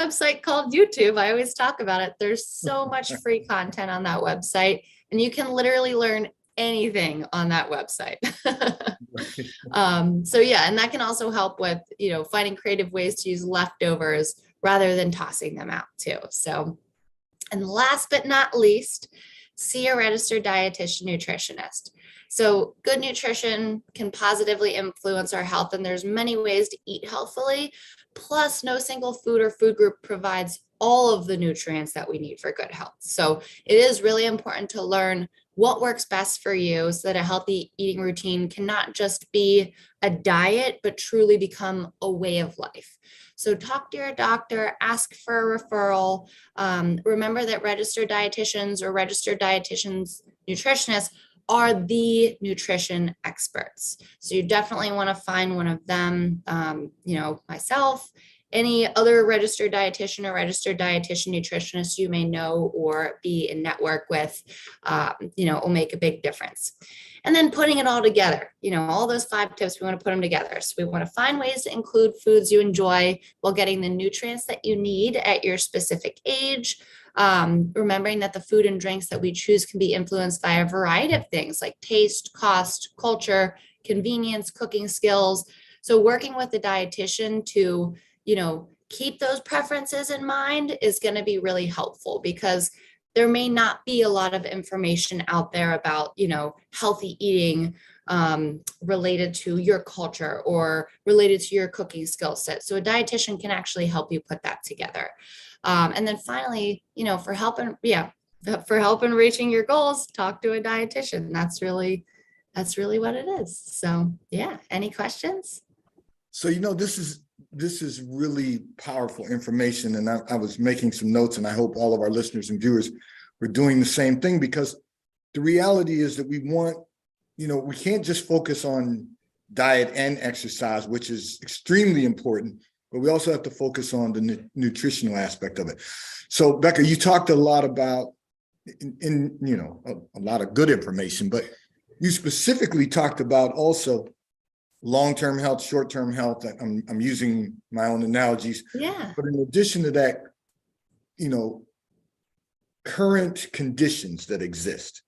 website called YouTube. I always talk about it. There's so much free content on that website, and you can literally learn anything on that website. So yeah, and that can also help with, finding creative ways to use leftovers rather than tossing them out too. So, and last but not least, see a registered dietitian nutritionist. So good nutrition can positively influence our health, and there's many ways to eat healthfully. Plus, no single food or food group provides all of the nutrients that we need for good health. So it is really important to learn what works best for you so that a healthy eating routine can not just be a diet, but truly become a way of life. So talk to your doctor, ask for a referral. Remember that registered dietitians or registered dietitians nutritionists are the nutrition experts. So you definitely want to find one of them, myself, any other registered dietitian or registered dietitian nutritionist you may know or be in network with, will make a big difference. And then putting it all together, all those 5 tips, we want to put them together. So we want to find ways to include foods you enjoy while getting the nutrients that you need at your specific age. Remembering that the food and drinks that we choose can be influenced by a variety of things like taste, cost, culture, convenience, cooking skills. So working with a dietitian to, keep those preferences in mind is going to be really helpful, because there may not be a lot of information out there about, healthy eating related to your culture or related to your cooking skill set. So a dietitian can actually help you put that together. And then finally, for helping reaching your goals, talk to a dietitian. That's really what it is. So yeah, any questions? So, this is really powerful information. And I was making some notes, and I hope all of our listeners and viewers were doing the same thing, because the reality is that we want, we can't just focus on diet and exercise, which is extremely important, but we also have to focus on the nutritional aspect of it. So Becca, you talked a lot about, a lot of good information, but you specifically talked about also long-term health, short-term health. I'm using my own analogies. Yeah. But in addition to that, current conditions that exist.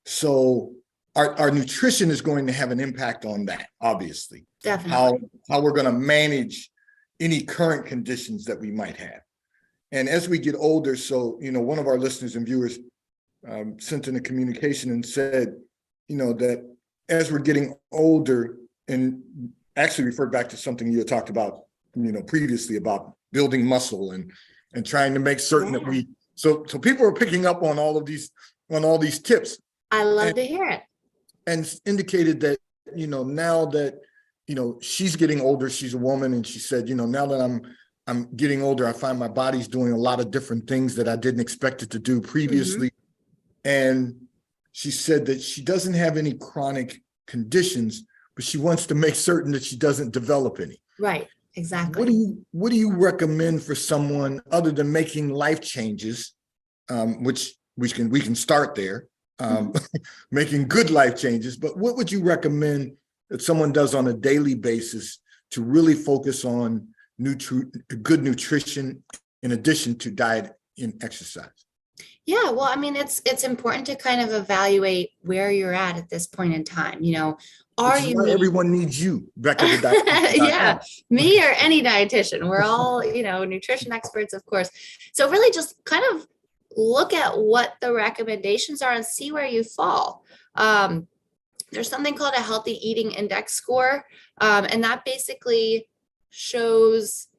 So our nutrition is going to have an impact on that, obviously. Definitely. How we're going to manage any current conditions that we might have. And as we get older, so, one of our listeners and viewers sent in a communication and said, that as we're getting older, and actually referred back to something you had talked about, previously, about building muscle and trying to make certain that we, so people are picking up on all these tips. I love to hear it. And indicated that, now that, she's getting older, she's a woman, and she said, now that I'm getting older, I find my body's doing a lot of different things that I didn't expect it to do previously. Mm-hmm. And she said that she doesn't have any chronic conditions, but she wants to make certain that she doesn't develop any. Right, exactly. What do you recommend for someone, other than making life changes, which we can start there, making good life changes, but what would you recommend that someone does on a daily basis to really focus on good nutrition in addition to diet and exercise? Yeah, well, I mean, it's important to kind of evaluate where you're at this point in time. Everyone needs you, Becca, the dietitian. Yeah, me or any dietitian. We're all, nutrition experts, of course. So really just kind of look at what the recommendations are and see where you fall. There's something called a healthy eating index score. And that basically shows,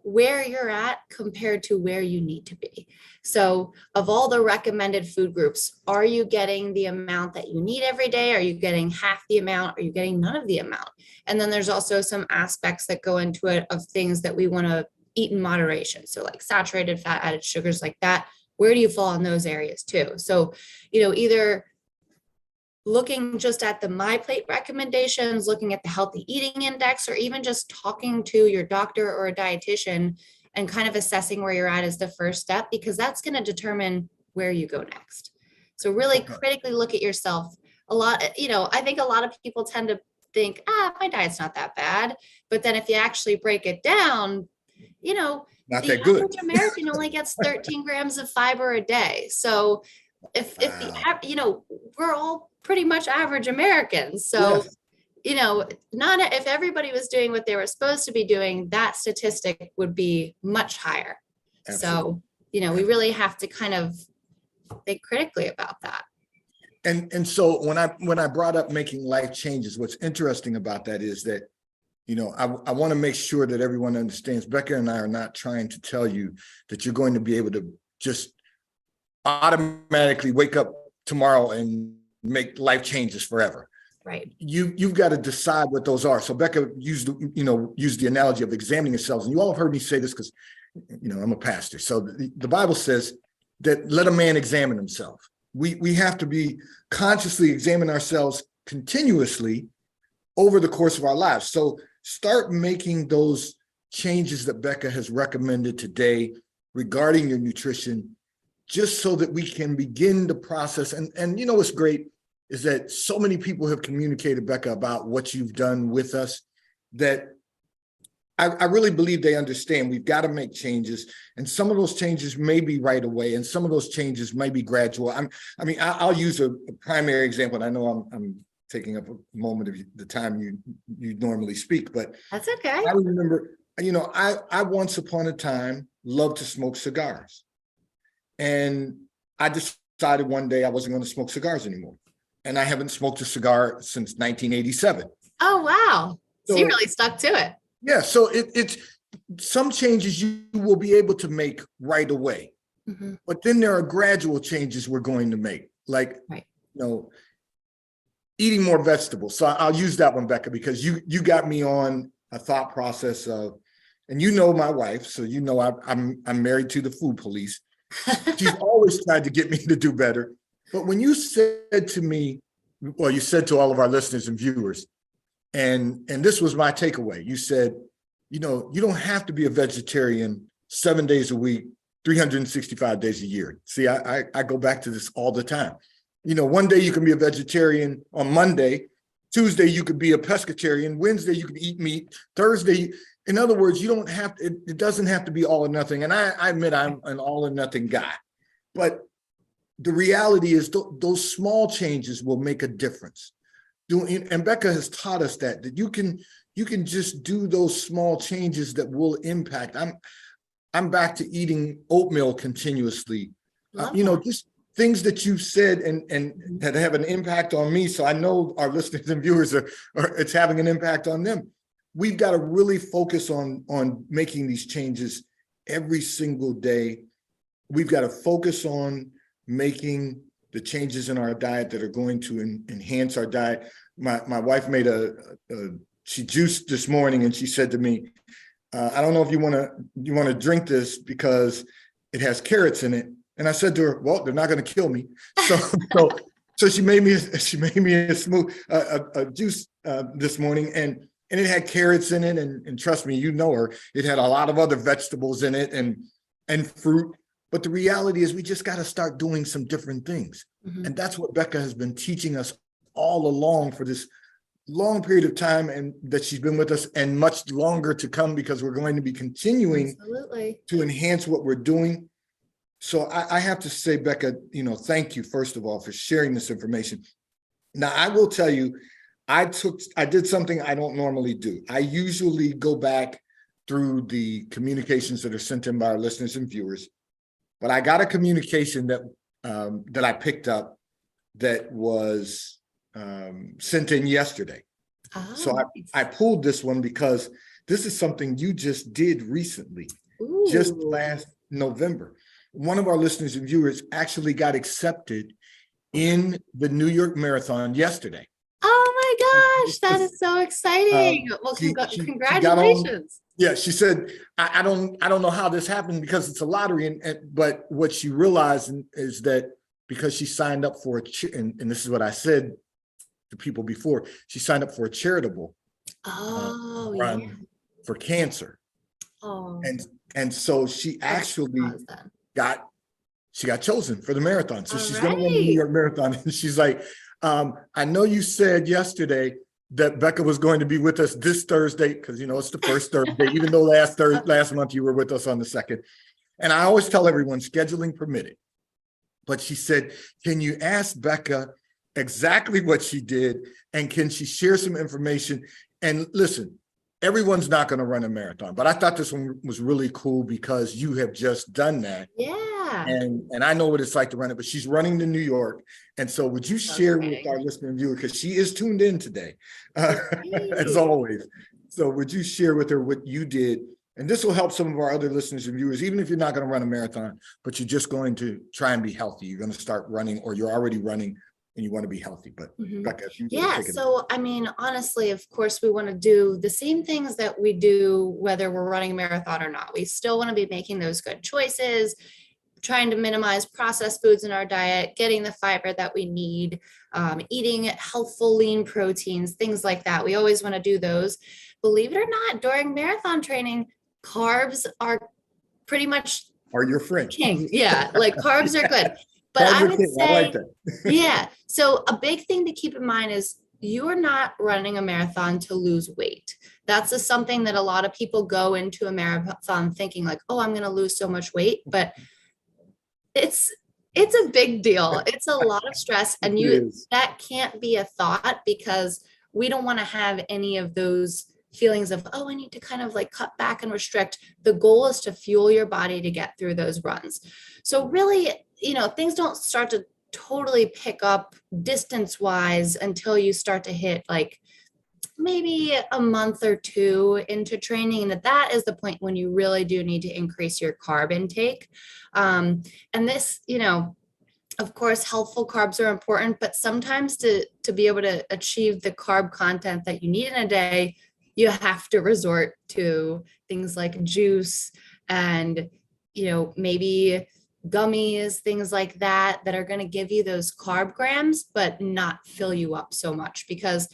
where you're at compared to where you need to be. So of all the recommended food groups, are you getting the amount that you need every day? Are you getting half the amount? Are you getting none of the amount? And then there's also some aspects that go into it of things that we want to eat in moderation. So like saturated fat, added sugars, like that. Where do you fall in those areas too? So, either looking just at the MyPlate recommendations, looking at the healthy eating index, or even just talking to your doctor or a dietitian and kind of assessing where you're at is the first step, because that's going to determine where you go next. So really critically look at yourself. I think a lot of people tend to think, my diet's not that bad. But then if you actually break it down, not the that good. average American only gets 13 grams of fiber a day. So if the, Wow. you know, we're all pretty much average Americans. So, Yes, you know, not if everybody was doing what they were supposed to be doing, that statistic would be much higher. absolutely. So, you know, we really have to kind of think critically about that. And so when I brought up making life changes, what's interesting about that is that, you know, I want to make sure that everyone understands Becca and I are not trying to tell you that you're going to be able to just automatically wake up tomorrow and make life changes forever. Right. You've got to decide what those are. So Becca used the analogy of examining yourselves, and you all have heard me say this because, you know, I'm a pastor. So the Bible says that let a man examine himself. We have to be consciously examine ourselves continuously over the course of our lives. So start making those changes that Becca has recommended today regarding your nutrition, just so that we can begin the process. And you know what's great is that so many people have communicated, Becca, about what you've done with us, that I really believe they understand we've got to make changes. And some of those changes may be right away, and some of those changes may be gradual. I'll use a primary example, and I know I'm taking up a moment of the time you normally speak, but That's okay. I remember, you know, I once upon a time loved to smoke cigars. And I decided one day I wasn't going to smoke cigars anymore. And I haven't smoked a cigar since 1987. Oh, wow. So you So really stuck to it. yeah, so it's some changes you will be able to make right away. Mhm. But then there are gradual changes we're going to make, like, Right. you know, eating more vegetables. So I'll use that one, Becca, because you got me on a thought process of, and you know my wife, so you know I'm married to the food police. She's always tried to get me to do better. But when you said to me, well, you said to all of our listeners and viewers, and this was my takeaway. You said, you know, you don't have to be a vegetarian 7 days a week, 365 days a year. See, I go back to this all the time. You know, one day you can be a vegetarian on Monday, Tuesday you could be a pescatarian, Wednesday you could eat meat, Thursday. In other words, you don't have to, it doesn't have to be all or nothing. And I admit I'm an all or nothing guy, but the reality is those small changes will make a difference. And Becca has taught us that you can just do those small changes that will impact. I'm back to eating oatmeal continuously. You know, just things that you've said and that have an impact on me. So I know our listeners and viewers are it's having an impact on them. We've got to really focus on making these changes every single day. We've got to focus on making the changes in our diet that are going to enhance our diet. My wife made she juiced this morning, and she said to me, I don't know if you want to drink this because it has carrots in it. And I said to her, well, they're not going to kill me. So she made me a smooth a juice this morning, and it had carrots in it. And trust me, you know her, it had a lot of other vegetables in it and fruit. But the reality is we just got to start doing some different things. Mm-hmm. And that's what Becca has been teaching us all along for this long period of time, and that she's been with us, and much longer to come, because we're going to be continuing to enhance what we're doing. So I have to say, Becca, you know, thank you, first of all, for sharing this information. Now, I will tell you, I did something I don't normally do. I usually go back through the communications that are sent in by our listeners and viewers, but I got a communication that I picked up that was sent in yesterday. Oh, so nice. I pulled this one because this is something you just did recently. Ooh. Just last November. One of our listeners and viewers actually got accepted in the New York Marathon yesterday. Oh my gosh, that is so exciting. Well, congratulations. She said, I don't know how this happened because it's a lottery, but what she realized is that because she signed up for and this is what I said to people before, she signed up for a charitable run for cancer. Oh. And so she actually got chosen for the marathon. So she's going to run the New York Marathon. And she's like, I know you said yesterday that Becca was going to be with us this Thursday, because it's the first Thursday, even though last month you were with us on the second. And I always tell everyone, scheduling permitted. But she said, can you ask Becca exactly what she did, and can she share some information? And listen, everyone's not going to run a marathon, but I thought this one was really cool because you have just done that. Yeah. And I know what it's like to run it, but she's running to New York. And so would you share with our listener and viewer, because she is tuned in today, as always. So would you share with her what you did? And this will help some of our other listeners and viewers, even if you're not going to run a marathon, but you're just going to try and be healthy. You're going to start running, or you're already running and you want to be healthy. But Becca, yeah, so I mean, honestly, of course, we want to do the same things that we do, whether we're running a marathon or not. We still want to be making those good choices, trying to minimize processed foods in our diet, getting the fiber that we need, eating healthful, lean proteins, things like that. We always want to do those. Believe it or not, during marathon training, carbs are pretty much your friend. king. Yeah, like carbs are good. But I would say, I like that. yeah. So a big thing to keep in mind is you're not running a marathon to lose weight. That's something that a lot of people go into a marathon thinking like, oh, I'm going to lose so much weight. But it's a big deal. It's a lot of stress. And that can't be a thought, because we don't want to have any of those feelings of, oh, I need to kind of like cut back and restrict. The goal is to fuel your body to get through those runs. So really, things don't start to totally pick up distance wise until you start to hit like maybe a month or two into training. And that is the point when you really do need to increase your carb intake. And this, of course, healthful carbs are important, but sometimes to be able to achieve the carb content that you need in a day, you have to resort to things like juice and, maybe gummies, things like that are going to give you those carb grams, but not fill you up so much. Because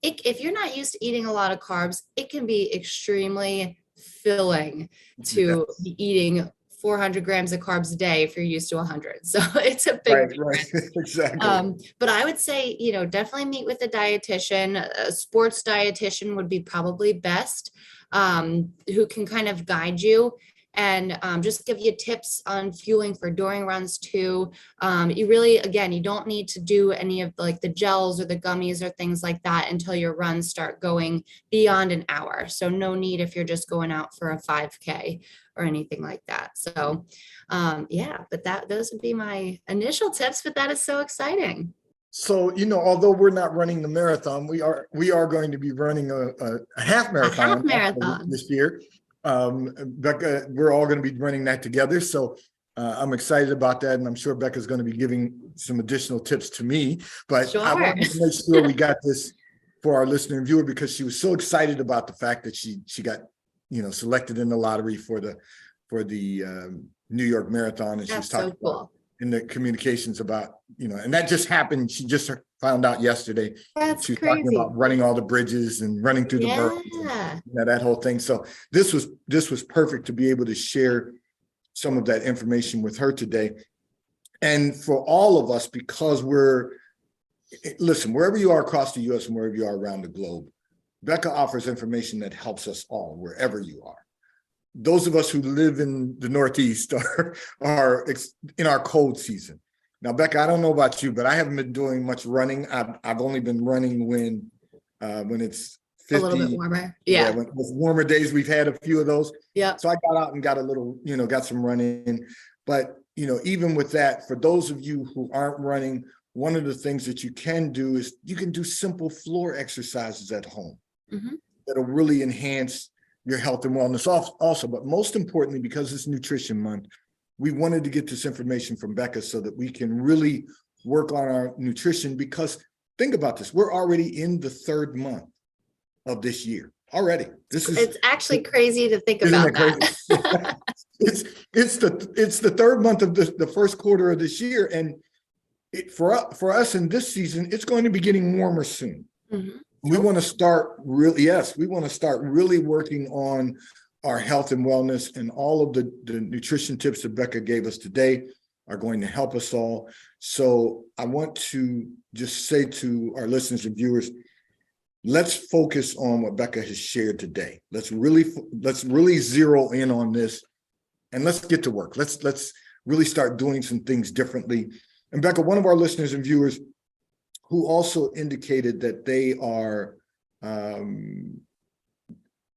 if you're not used to eating a lot of carbs, it can be extremely filling to be eating 400 grams of carbs a day if you're used to 100. So it's a big right. Exactly. But I would say, definitely meet with a dietitian. A sports dietitian would be probably best, who can kind of guide you and just give you tips on fueling for during runs too. You really, again, you don't need to do any of like the gels or the gummies or things like that until your runs start going beyond an hour. So no need if you're just going out for a 5K or anything like that. So yeah, but those would be my initial tips, but that is so exciting. So, although we're not running the marathon, we are going to be running a half marathon, this year. Becca, we're all going to be running that together. So I'm excited about that. And I'm sure Becca's going to be giving some additional tips to me, but sure. I wanted to make sure we got this for our listener and viewer, because she was so excited about the fact that she got, selected in the lottery for the New York Marathon. And she was talking about in the communications about, and that just happened. She just found out yesterday. That's she was crazy. talking about running all the bridges and running through the berms, and, that whole thing. So this was perfect to be able to share some of that information with her today. And for all of us, because listen, wherever you are across the US and wherever you are around the globe, Becca offers information that helps us all, wherever you are. Those of us who live in the Northeast are in our cold season. Now, Becca, I don't know about you, but I haven't been doing much running. I've only been running when it's 50. A little bit warmer. Yeah. With warmer days, we've had a few of those. Yeah. So I got out and got a little, got some running. But, even with that, for those of you who aren't running, one of the things that you can do is you can do simple floor exercises at home that'll really enhance your health and wellness also. But most importantly, because it's Nutrition Month, we wanted to get this information from Becca so that we can really work on our nutrition, because think about this. We're already in the third month of this year already. It's actually crazy to think about that. It's the third month of the first quarter of this year. And for us in this season, it's going to be getting warmer soon. We want to start really working on our health and wellness, and all of the nutrition tips that Becca gave us today are going to help us all. So I want to just say to our listeners and viewers, let's focus on what Becca has shared today. Let's really zero in on this, and let's get to work. Let's really start doing some things differently. And Becca, one of our listeners and viewers who also indicated that they are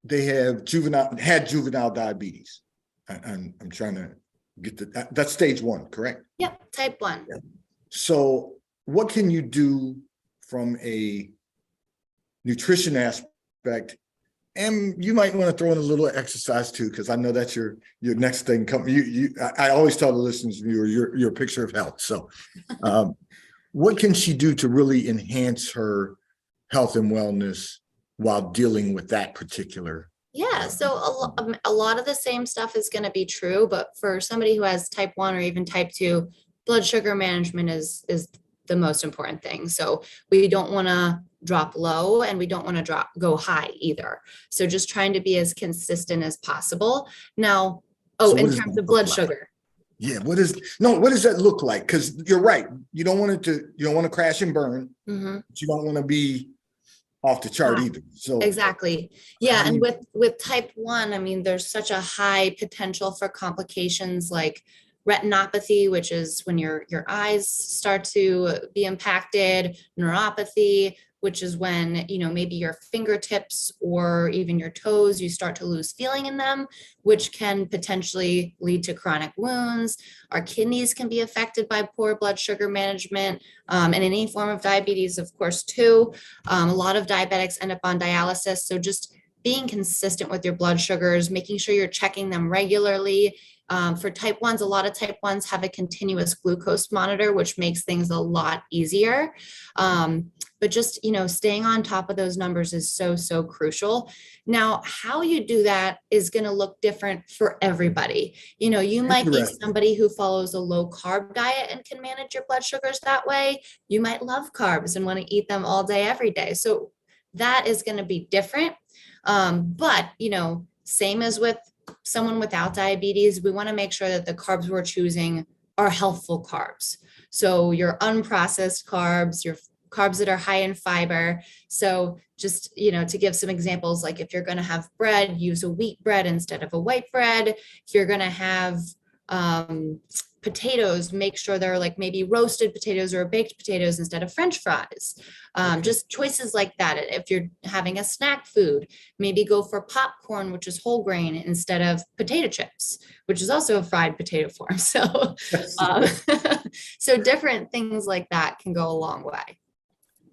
they have juvenile diabetes. I'm trying to get to that's stage 1, correct? Yep, type 1. Yeah. So what can you do from a nutrition aspect? And you might want to throw in a little exercise too, because I know that's your next thing. I always tell the listeners, you're a picture of health. So what can she do to really enhance her health and wellness while dealing with that particular? Yeah, so a lot of the same stuff is going to be true, but for somebody who has type 1 or even type 2, blood sugar management is the most important thing. So we don't want to drop low and we don't want to go high either. So just trying to be as consistent as possible. Now, in terms of blood sugar. Yeah, what does that look like? Because you're right. You don't want to crash and burn, but you don't want to be off the chart either. So exactly. Yeah. And with type 1, I mean, there's such a high potential for complications like retinopathy, which is when your eyes start to be impacted, neuropathy, which is when, maybe your fingertips or even your toes, you start to lose feeling in them, which can potentially lead to chronic wounds. Our kidneys can be affected by poor blood sugar management, and any form of diabetes, of course, too. A lot of diabetics end up on dialysis. So just being consistent with your blood sugars, making sure you're checking them regularly. For type 1s, a lot of type 1s have a continuous glucose monitor, which makes things a lot easier. But just, staying on top of those numbers is so crucial. Now, how you do that is going to look different for everybody. You might be somebody who follows a low carb diet and can manage your blood sugars that way. You might love carbs and want to eat them all day, every day. So that is going to be different. But, same as with someone without diabetes, we want to make sure that the carbs we're choosing are healthful carbs. So your unprocessed carbs, your carbs that are high in fiber. So just, to give some examples, like if you're going to have bread, use a wheat bread instead of a white bread. If you're going to have potatoes, make sure they're like maybe roasted potatoes or baked potatoes instead of French fries. Just choices like that. If you're having a snack food, maybe go for popcorn, which is whole grain, instead of potato chips, which is also a fried potato form. So, so different things like that can go a long way.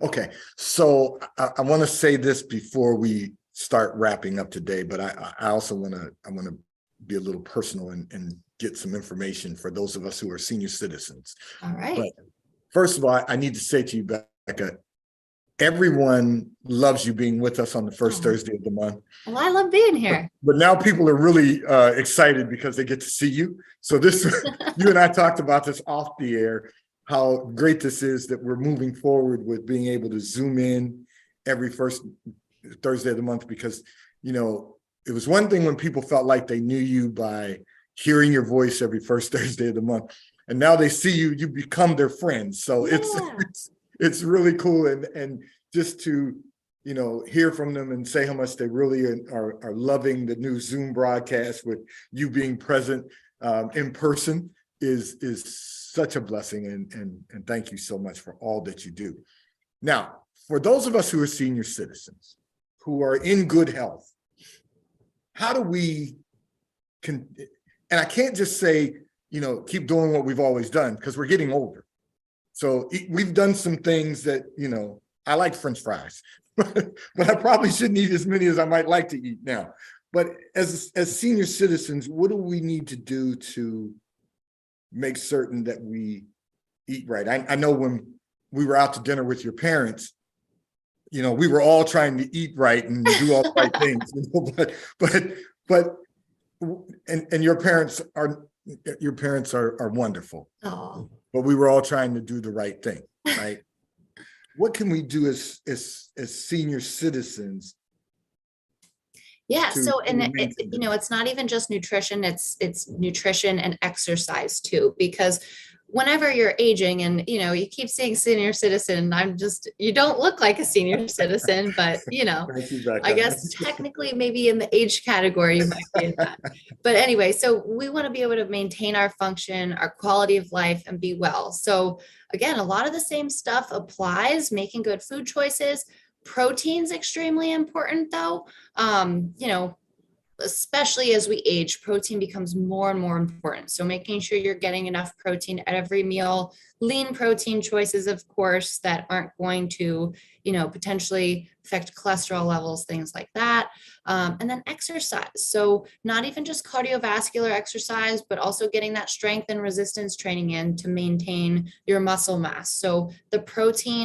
Okay, so I want to say this before we start wrapping up today, but I also want to be a little personal and get some information for those of us who are senior citizens. All right. But first of all, I need to say to you, Becca, everyone loves you being with us on the first Thursday of the month. Well, I love being here. But now people are really excited because they get to see you. So this, you and I talked about this off the air, how great this is that we're moving forward with being able to Zoom in every first Thursday of the month, because, it was one thing when people felt like they knew you by hearing your voice every first Thursday of the month, and now they see you, you become their friends. So it's really cool. And just to, hear from them and say how much they really are loving the new Zoom broadcast with you being present in person is such a blessing. And thank you so much for all that you do. Now, for those of us who are senior citizens, who are in good health, how do we and I can't just say, keep doing what we've always done, because we're getting older. So we've done some things that, I like French fries, but I probably shouldn't eat as many as I might like to eat now. But as senior citizens, what do we need to do to make certain that we eat right? I know when we were out to dinner with your parents, we were all trying to eat right and do all the right things, but your parents are wonderful. Oh. But we were all trying to do the right thing, right? What can we do as senior citizens? Yeah. So, and it's not even just nutrition, it's nutrition and exercise too, because whenever you're aging and, you keep saying senior citizen, you don't look like a senior citizen, but, Thank you, I Becca. guess technically maybe in the age category, you might be in that. But anyway, so we want to be able to maintain our function, our quality of life, and be well. So again, a lot of the same stuff applies, making good food choices. Protein's extremely important though. Especially as we age, protein becomes more and more important. So making sure you're getting enough protein at every meal, lean protein choices, of course, that aren't going to, potentially affect cholesterol levels, things like that. And then exercise. So not even just cardiovascular exercise, but also getting that strength and resistance training in to maintain your muscle mass. So the protein